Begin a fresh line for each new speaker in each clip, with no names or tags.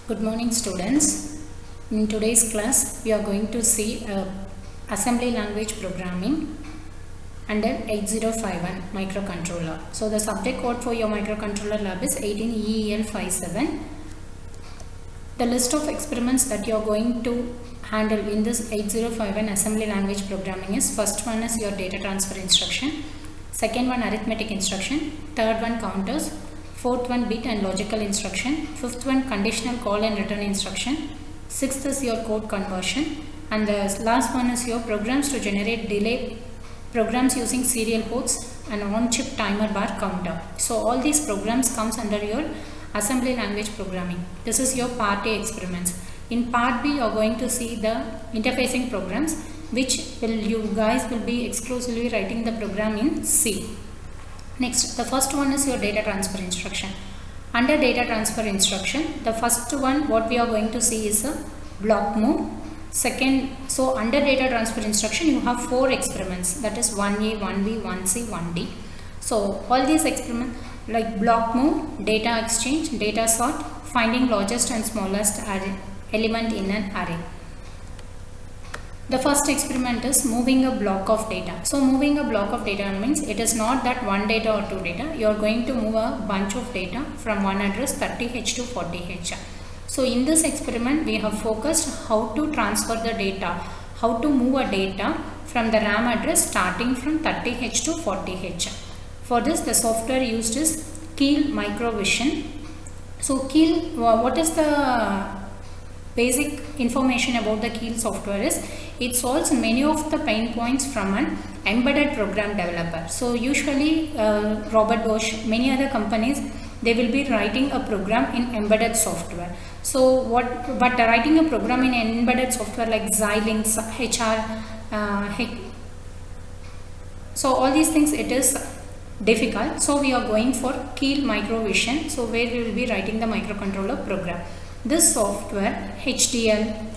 Good morning students. In today's class we are going to see assembly language programming under 8051 microcontroller. So the subject code for your microcontroller lab is 18EEL57. The list of experiments that you are going to handle in this 8051 assembly language programming is: first one is your data transfer instruction, second one arithmetic instruction, third one counters, fourth one bit and logical instruction, fifth one conditional call and return instruction, sixth is your code conversion, and the last one is your programs to generate delay programs using serial ports and on-chip timer bar counter. So all these programs comes under your assembly language programming. This is your part A experiments. In part B you are going to see the interfacing programs, which you guys will be exclusively writing the program in C. Next, the first one is your data transfer instruction. Under data transfer instruction, the first one what we are going to see is a block move. Second, so under data transfer instruction you have 4 experiments, that is 1A, 1B, 1C, 1D. So all these experiments like block move, data exchange, data sort, finding largest and smallest element in an array. The first experiment is moving a block of data. So moving a block of data means it is not that one data or two data. You are going to move a bunch of data from one address 30H to 40H. So in this experiment we have focused how to transfer the data, how to move a data from the RAM address starting from 30H to 40H. For this the software used is Keel Microvision. So Keel, what is the basic information about the Keel software is it solves many of the pain points from an embedded program developer. So usually Robert Bosch, many other companies, they will be writing a program in embedded software. So but writing a program in embedded software like Xilinx, HR, so all these things it is difficult. So we are going for Keel Microvision, so where we will be writing the microcontroller program. This software, HDL,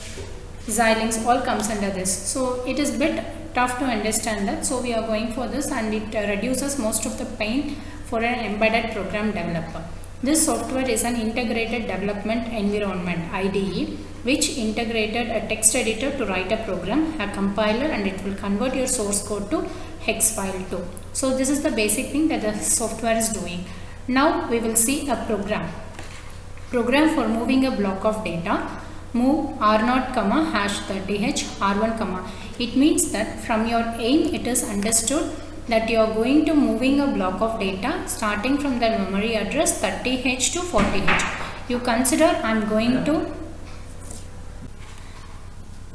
Xilinx, all comes under this. So it is bit tough to understand that. So we are going for this, and it reduces most of the pain for an embedded program developer. This software is an integrated development environment (IDE), which integrated a text editor to write a program, a compiler, and it will convert your source code to hex file too. So this is the basic thing that the software is doing. Now we will see a program for moving a block of data. Move R0, #30H R1, it means that from your aim it is understood that you are going to moving a block of data starting from the memory address 30H to 40H. You consider I am going to,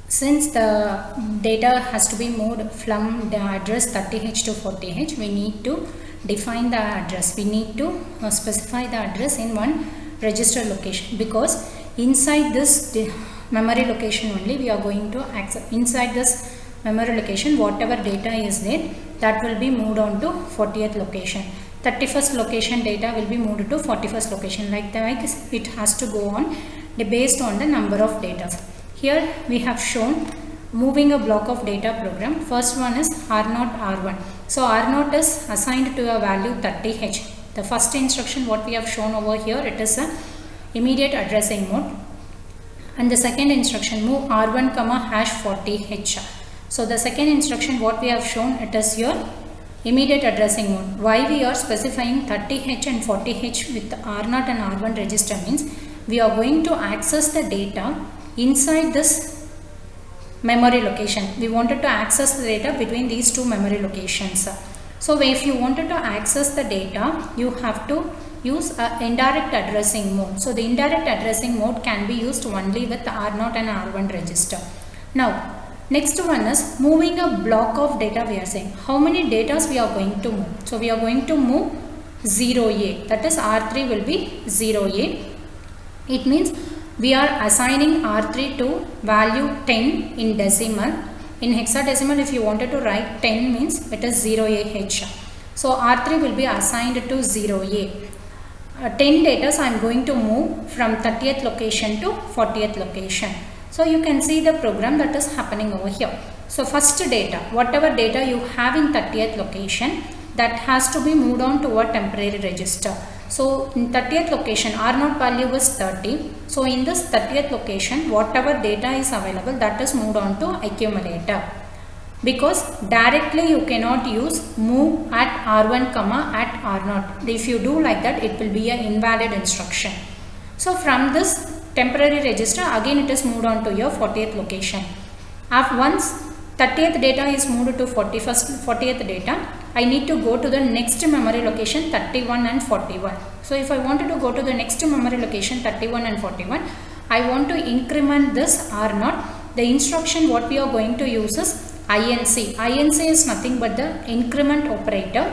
since the data has to be moved from the address 30H to 40H, we need to define the address. We need to specify the address in one register location, because inside this memory location only we are going to access. Inside this memory location whatever data is there, that will be moved on to 40th location. 31st location data will be moved to 41st location. Like that it has to go on based on the number of data. Here we have shown moving a block of data program. First one is R0 R1. So R0 is assigned to a value 30H. The first instruction what we have shown over here, it is a immediate addressing mode, and the second instruction move R1, #40H. So the second instruction what we have shown, it is your immediate addressing mode. Why we are specifying 30H and 40H with R0 and R1 register means we are going to access the data inside this memory location. We wanted to access the data between these two memory locations. So if you wanted to access the data, you have to use indirect addressing mode. So the indirect addressing mode can be used only with R0 and R1 register. Now next one is moving a block of data. We are saying how many data we are going to move. So we are going to move 0A, that is R3 will be 0A. It means we are assigning R3 to value 10 in decimal. In hexadecimal if you wanted to write 10 means it is 0AH. So R3 will be assigned to 0A. 10 data I am going to move from 30th location to 40th location. So you can see the program that is happening over here. So first data, whatever data you have in 30th location, that has to be moved on to a temporary register. So in 30th location R0 value was 30. So in this 30th location whatever data is available, that is moved on to accumulator. Because directly you cannot use move at R1 comma at R0. If you do like that, it will be an invalid instruction. So from this temporary register, again it is moved on to your 40th location. Once 30th data is moved to 40th data, I need to go to the next memory location 31 and 41. So if I wanted to go to the next memory location 31 and 41, I want to increment this R0. The instruction what we are going to use is INC. INC is nothing but the increment operator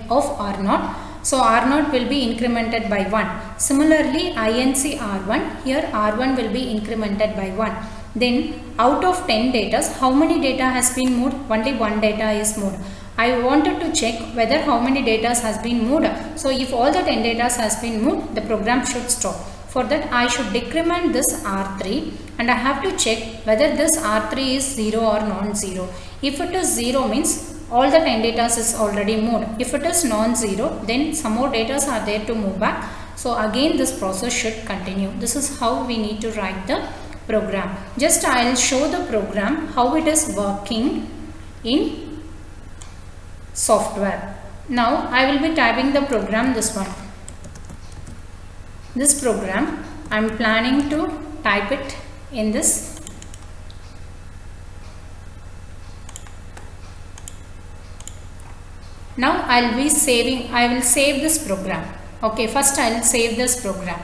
of R0. So R0 will be incremented by 1. Similarly, INC R1, here R1 will be incremented by 1. Then out of 10 data, how many data has been moved? Only one data is moved. I wanted to check whether how many data has been moved. So if all the 10 data has been moved, the program should stop. For that I should decrement this R3 and I have to check whether this R3 is 0 or non-zero. If it is 0 means all the 10 data is already moved. If it is non-zero, then some more data are there to move back. So again this process should continue. This is how we need to write the program. Just I will show the program how it is working in software. Now I will be typing the program, this one. This program I am planning to type it in this. Now I will save this program. Okay, first I will save this program.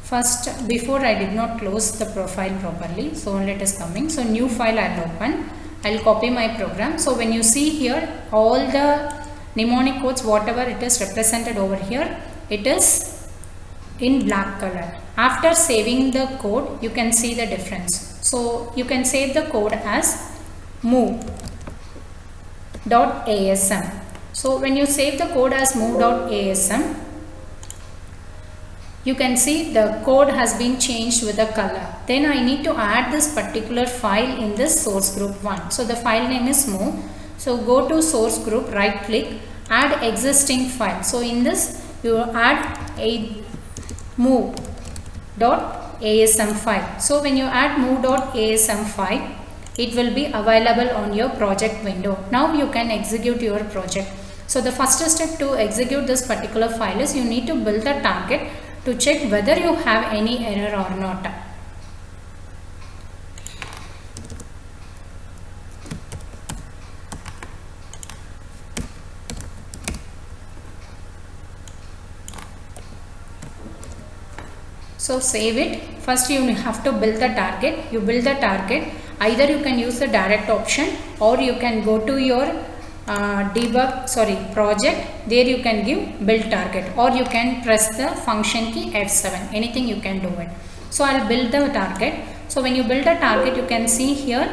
First, before I did not close the profile properly, so only it is coming. So new file I will open. I will copy my program. So when you see here all the mnemonic codes, whatever it is represented over here, it is in black color. After saving the code, you can see the difference. So you can save the code as move.asm. So when you save the code as move.asm, you can see the code has been changed with the color. Then I need to add this particular file in this source group 1. So the file name is move. So go to source group, right click, add existing file. So in this you add a move.asm file. So when you add move.asm file, it will be available on your project window. Now you can execute your project. So the first step to execute this particular file is you need to build a target to check whether you have any error or not. So save it. First you have to build the target. You build the target. Either you can use the direct option or you can go to your project. There you can give build target or you can press the function key F7. Anything you can do it. So I'll build the target. So when you build a target, you can see here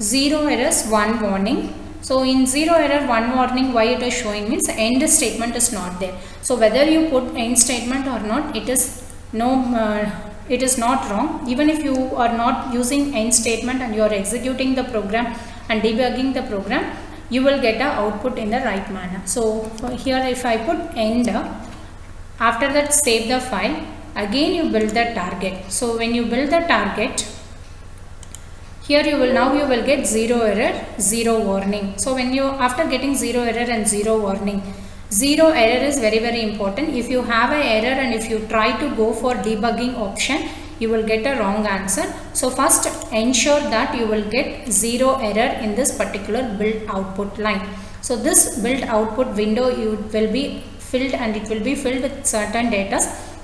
0 errors 1 warning. So in 0 error 1 warning, why it is showing means end statement is not there. So whether you put end statement or not, it is it is not wrong. Even if you are not using end statement and you are executing the program and debugging the program, you will get an output in the right manner. So here if I put end, after that save the file, again you build the target. So when you build the target, here you will get 0 error 0 warning. So when you after getting 0 error and 0 warning, 0 error is very important. If you have an error and if you try to go for debugging option, you will get a wrong answer. So first ensure that you will get 0 error in this particular build output line. So this build output window you will be filled, and it will be filled with certain data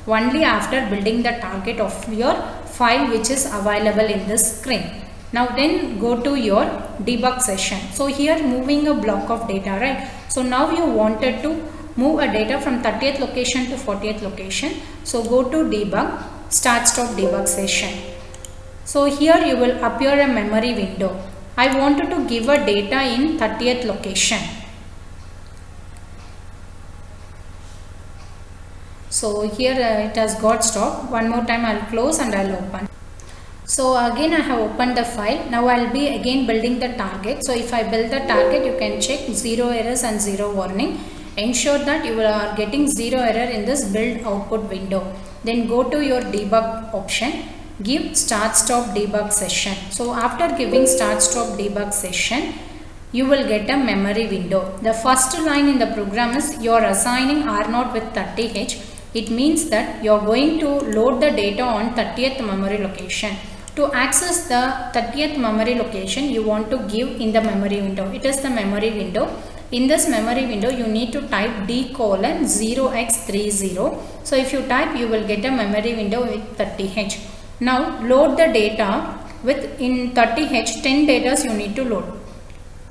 only after building the target of your file which is available in this screen. Now then go to your debug session. So here moving a block of data, right? So now you wanted to move a data from 30th location to 40th location. So go to debug, start stop debug session. So here you will appear a memory window. I wanted to give a data in 30th location. So here it has got stopped. One more time I'll close and I'll open. So again I have opened the file. Now I will be again building the target. So if I build the target, you can check 0 errors and 0 warning. Ensure that you are getting 0 error in this build output window. Then go to your debug option. Give start stop debug session. So after giving start stop debug session, you will get a memory window. The first line in the program is you are assigning R0 with 30H. It means that you are going to load the data on 30th memory location. To access the 30th memory location, you want to give in the memory window. It is the memory window. In this memory window, you need to type D:0x30. So if you type, you will get a memory window with 30H. Now load the data with in 30H, 10 data you need to load.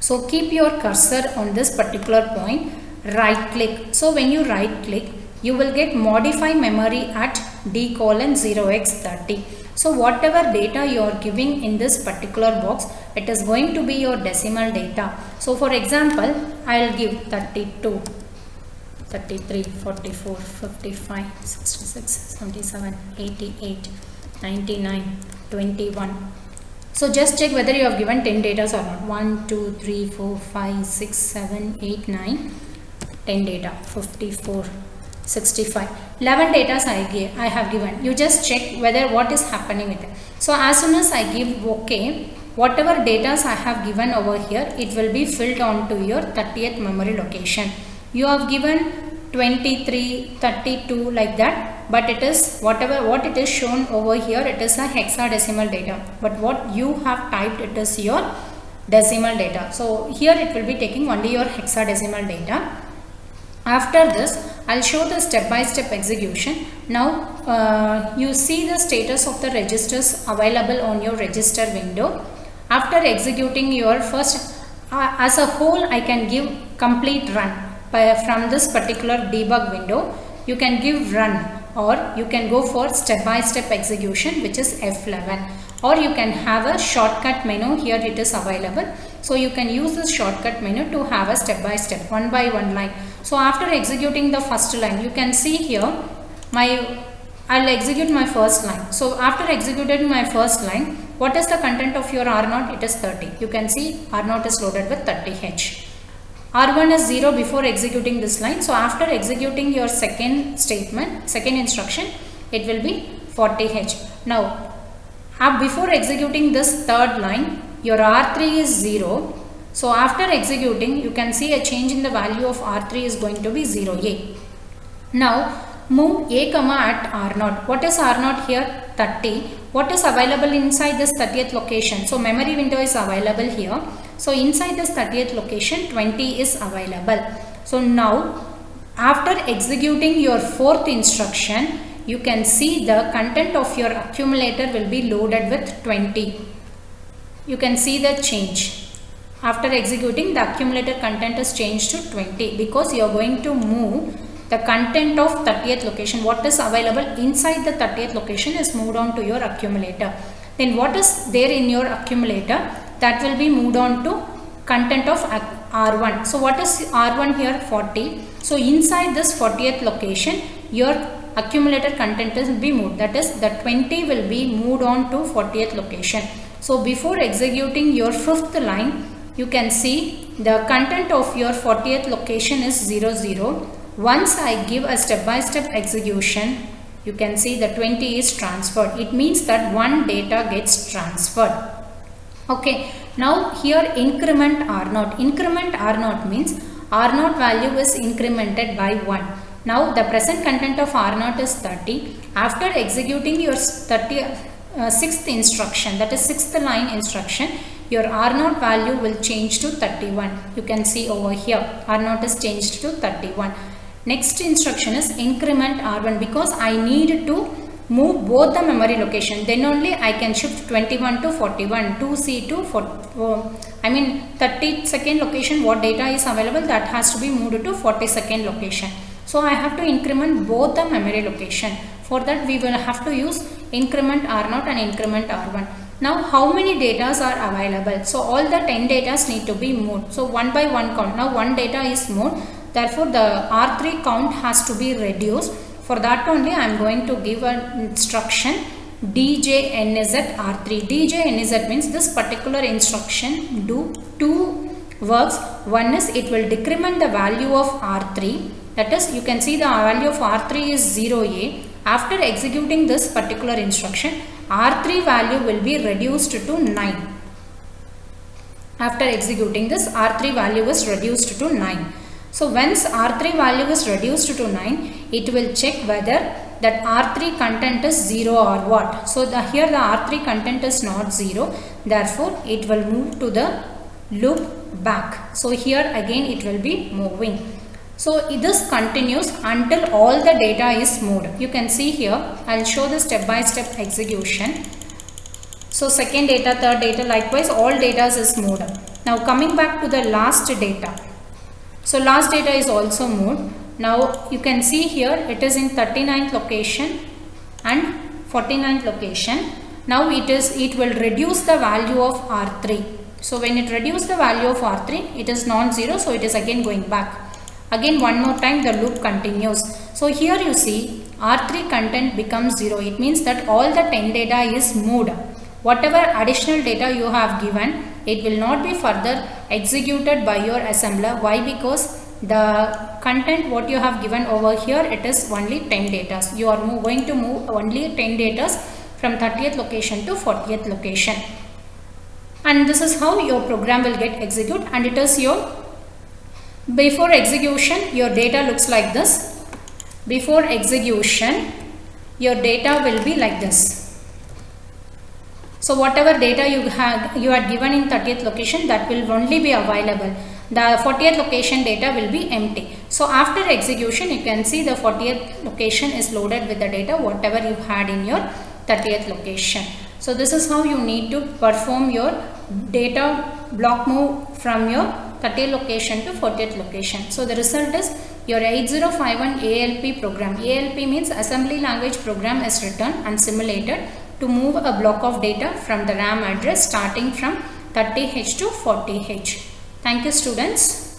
So keep your cursor on this particular point, right click. So when you right click, you will get modify memory at D:0x30. So whatever data you are giving in this particular box, it is going to be your decimal data. So for example, I will give 32, 33, 44, 55, 66, 77, 88, 99, 21. So just check whether you have given 10 data or not. 1, 2, 3, 4, 5, 6, 7, 8, 9, 10 data, 54, 65. 11 data I have given. You just check whether what is happening with it. So as soon as I give OK, whatever data I have given over here, it will be filled on to your 30th memory location. You have given 23, 32 like that, but it is what it is shown over here, it is a hexadecimal data, but what you have typed, it is your decimal data. So here it will be taking only your hexadecimal data. After this, I'll show the step-by-step execution. Now you see the status of the registers available on your register window. After executing your first, as a whole, I can give complete run. From this particular debug window, you can give run, or you can go for step-by-step execution, which is F11, or you can have a shortcut menu. Here it is available. So you can use this shortcut menu to have a step-by-step, one by one line. So after executing the first line, you can see here I'll execute my first line. So after executing my first line, what is the content of your R0? It is 30. You can see R0 is loaded with 30H. R1 is 0 before executing this line. So after executing your second statement, second instruction, it will be 40H. Now before executing this third line, your R3 is 0. So after executing, you can see a change in the value of R3 is going to be 0A. Now move A comma at R0. What is R0 here? 30. What is available inside this 30th location? So memory window is available here. So inside this 30th location, 20 is available. So now after executing your fourth instruction, you can see the content of your accumulator will be loaded with 20. You can see the change. After executing, the accumulator content is changed to 20 because you are going to move the content of 30th location. What is available inside the 30th location is moved on to your accumulator. Then what is there in your accumulator, that will be moved on to content of R1. So what is R1 here? 40. So inside this 40th location, your accumulator content will be moved. That is, the 20 will be moved on to 40th location. So before executing your fifth line, you can see the content of your 40th location is 00. Once I give a step-by-step execution, you can see the 20 is transferred. It means that one data gets transferred. Okay, now here increment R0. Increment R0 means R0 value is incremented by 1. Now the present content of R0 is 30. After executing your 6th instruction, that is 6th line instruction, your R0 value will change to 31. You can see over here, R0 is changed to 31. Next instruction is increment R1 because I need to move both the memory location. Then only I can shift 21 to 41, 2C to 32nd location. What data is available, that has to be moved to 42nd location. So I have to increment both the memory location. For that we will have to use increment R0 and increment R1. Now how many datas are available? So all the 10 datas need to be moved. So one by one count. Now one data is moved. Therefore the R3 count has to be reduced. For that only I am going to give an instruction DJNZ R3. DJNZ means this particular instruction do two works. One is it will decrement the value of R3. That is, you can see the value of R3 is 0A. After executing this particular instruction, R3 value will be reduced to 9. After executing this, R3 value is reduced to 9. So once R3 value is reduced to 9, it will check whether that R3 content is 0 or what. So here the R3 content is not 0. Therefore, it will move to the loop back. So here again it will be moving. So this continues until all the data is moved. You can see here, I will show the step-by-step execution. So second data, third data, likewise all data is moved. Now coming back to the last data. So last data is also moved. Now you can see here it is in 39th location and 49th location. Now it will reduce the value of R3. So when it reduces the value of R3, it is non-zero, so it is again going back. Again one more time the loop continues. So here you see R3 content becomes 0. It means that all the 10 data is moved. Whatever additional data you have given, it will not be further executed by your assembler. Why? Because the content what you have given over here, it is only 10 data. You are going to move only 10 data from 30th location to 40th location. And this is how your program will get executed, and it is your before execution your data looks like this. Before execution your data will be like this. So whatever data you had given in 30th location, that will only be available. The 40th location data will be empty. So after execution you can see the 40th location is loaded with the data whatever you had in your 30th location. So this is how you need to perform your data block move from your 30th location to 40th location. So the result is your 8051 ALP program. ALP means assembly language program is written and simulated to move a block of data from the RAM address starting from 30H to 40H. Thank you students.